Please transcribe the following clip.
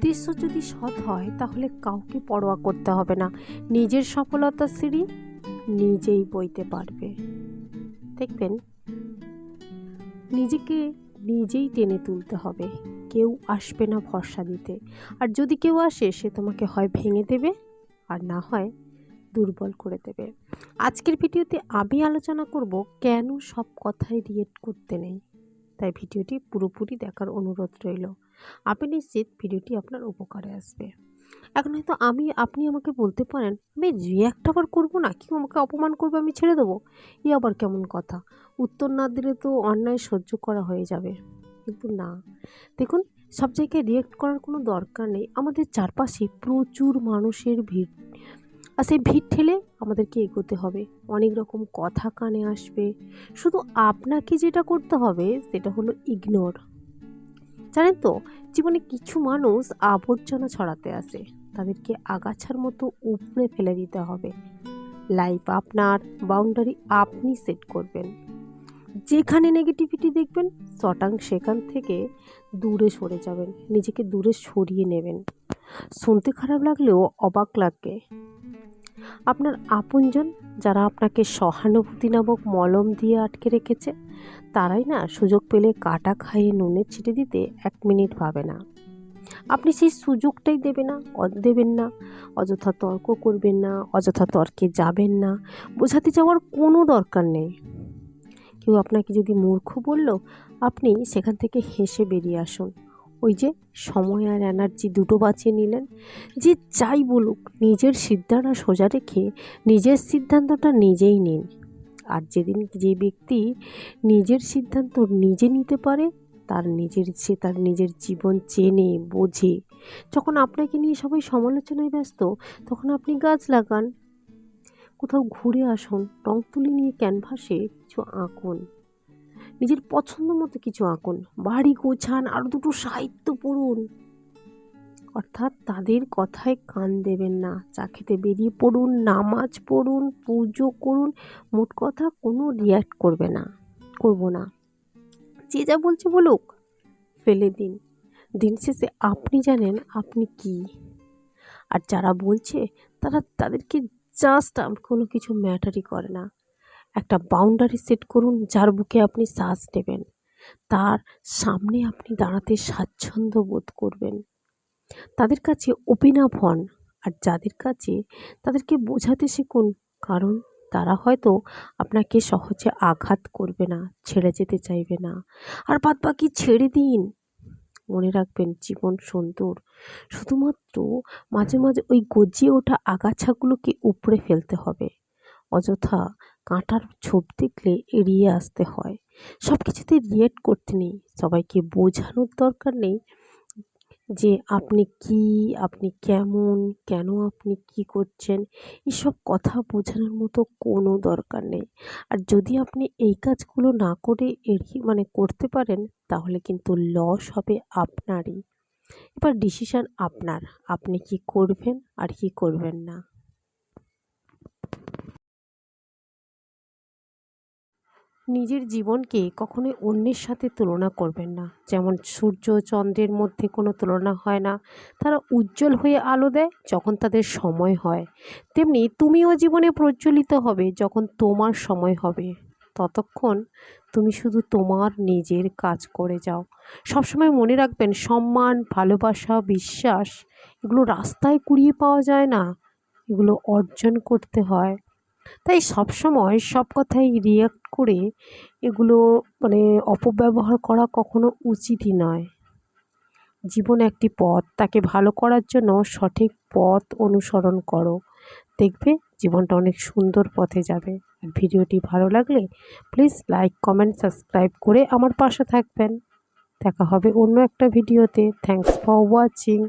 উদ্দেশ্য যদি সৎ হয় তাহলে কাউকে পরোয়া করতে হবে না, নিজের সফলতার সিঁড়ি নিজেই বইতে পারবে। দেখবেন, নিজেকে নিজেই টেনে তুলতে হবে, কেউ আসবে না ভরসা দিতে। আর যদি কেউ আসে সে তোমাকে হয় ভেঙে দেবে আর না হয় দুর্বল করে দেবে। আজকের ভিডিওতে আমি আলোচনা করব কেন সব কথায় রিয়েক্ট করতে নেই। তাই ভিডিওটি পুরোপুরি দেখার অনুরোধ রইল। আমি নিশ্চিত ভিডিওটি আপনার উপকারে আসবে। এখন হয়তো আপনি আমাকে বলতে পারেন, আমি রিয়াক্ট আবার করবো না, কেউ আমাকে অপমান করবে আমি ছেড়ে দেবো, এ আবার কেমন কথা? উত্তর না দিলে তো অন্যায় সহ্য করা হয়ে যাবে। কিন্তু না, দেখুন, সব জায়গায় রিয়াক্ট করার কোনো দরকার নেই। আমাদের চারপাশে প্রচুর মানুষের ভিড়, আর সেই ভিড় ঠেলে আমাদেরকে এগোতে হবে। অনেক রকম কথা কানে আসবে, শুধু আপনাকে যেটা করতে হবে সেটা হলো ইগনোর। জানেন তো, জীবনে কিছু মানুষ আবর্জনা ছড়াতে আসে, তাদেরকে আগাছার মতো উপড়ে ফেলে দিতে হবে। লাইফ আপনার, বাউন্ডারি আপনি সেট করবেন। যেখানে নেগেটিভিটি দেখবেন সেখান থেকে দূরে সরে যাবেন, নিজেকে দূরে সরিয়ে নেবেন। শুনতে খারাপ লাগলেও অবাক লাগে, আপনার আপনজন যারা আপনাকে সহানুভূতি নামক মলম দিয়ে আটকে রেখেছে, তারাই না সুযোগ পেলে কাটা খাইয়ে নুনের ছিটে দিতে 1 মিনিট ভাবে না। আপনি সেই সুযোগটাই দেবেন না। অযথা তর্ক করবেন না, অযথা তর্কে যাবেন না, বোঝাতে যাওয়ার কোনো দরকার নেই। কেউ আপনাকে যদি মূর্খ বলল, আপনি সেখান থেকে হেসে বেরিয়ে আসুন। ওই যে সময় আর এনার্জি দুটো বাঁচিয়ে নিলেন। যে যাই বলুক, নিজের সিদ্ধাটা সোজা রেখে নিজের সিদ্ধান্তটা নিজেই নিন। আর যেদিন যে ব্যক্তি নিজের সিদ্ধান্ত নিজে নিতে পারে, তার নিজের জীবন চেনে বোঝে। যখন আপনাকে নিয়ে সবাই সমালোচনায় ব্যস্ত, তখন আপনি গাছ লাগান, কোথাও ঘুরে আসুন, রং তুলি নিয়ে ক্যানভাসে কিছু আঁকুন, নিজের পছন্দ মতো কিছু আঁকুন, বাড়ি গোছান, আর দুটো সাহিত্য পড়ুন। অর্থাৎ তাদের কথায় কান দেবেন না, চা খেতে বেরিয়ে পড়ুন, নামাজ পড়ুন, পুজো করুন। মোট কথা, কোনো রিয়্যাক্ট করব না। যে যা বলছে বলুক, ফেলে দিন। দিন শেষে আপনি জানেন আপনি কি। আর যারা বলছে তাদেরকে জাস্ট কোনো কিছু ম্যাটারই করে না। একটা বাউন্ডারি সেট করুন, যার বুকে আপনি শ্বাস নেবেন, তার সামনে আপনি দাঁড়াতে স্বাচ্ছন্দ্য বোধ করবেন। তাদের কাছে ওপেন আপ হন, আর যাদের কাছে, তাদেরকে বোঝাতে শিখুন, কারণ তারা হয়তো আপনাকে সহজে আঘাত করবে না, ছেড়ে যেতে চাইবে না। আর বাদবাকি ছেড়ে দিন। মনে রাখবেন, জীবন সুন্দর, শুধুমাত্র মাঝে মাঝে ওই গজিয়ে ওঠা আগাছাগুলোকে উপড়ে ফেলতে হবে। অযথা কাঁটার ছোপ দেখলে এড়িয়ে আসতে হয়। সব কিছুতে রিয়েক্ট করতে নেই, সবাইকে বোঝানোর দরকার নেই যে আপনি কি, আপনি কেমন, কেন আপনি কি করছেন, এসব কথা বোঝানোর মতো কোনো দরকার নেই। আর যদি আপনি এই কাজগুলো না করে করতে পারেন, তাহলে কিন্তু লস হবে আপনারই। এবার ডিসিশন আপনার, আপনি কি করবেন আর কি করবেন না। নিজের জীবনকে কখনোই অন্যের সাথে তুলনা করবেন না। যেমন সূর্য চন্দ্রের মধ্যে কোনো তুলনা হয় না, তারা উজ্জ্বল হয়ে আলো দেয় যখন তাদের সময় হয়। তেমনি তুমিও জীবনে প্রজ্বলিত হবে যখন তোমার সময় হবে। ততক্ষণ তুমি শুধু তোমার নিজের কাজ করে যাও। সবসময় মনে রাখবেন, সম্মান, ভালোবাসা, বিশ্বাস, এগুলো রাস্তায় কুড়িয়ে পাওয়া যায় না, এগুলো অর্জন করতে হয়। তাই সবসময় সব কথাই রিয়্যাক্ট করে এগুলো অপব্যবহার করা কখনো উচিতই নয়। জীবন একটি পথ, তাকে ভালো করার জন্য সঠিক পথ অনুসরণ করো, দেখবে জীবনটা অনেক সুন্দর পথে যাবে। আর ভিডিওটি ভালো লাগলে প্লিজ লাইক, কমেন্ট, সাবস্ক্রাইব করে আমার পাশে থাকবেন। দেখা হবে অন্য একটা ভিডিওতে। Thanks for watching.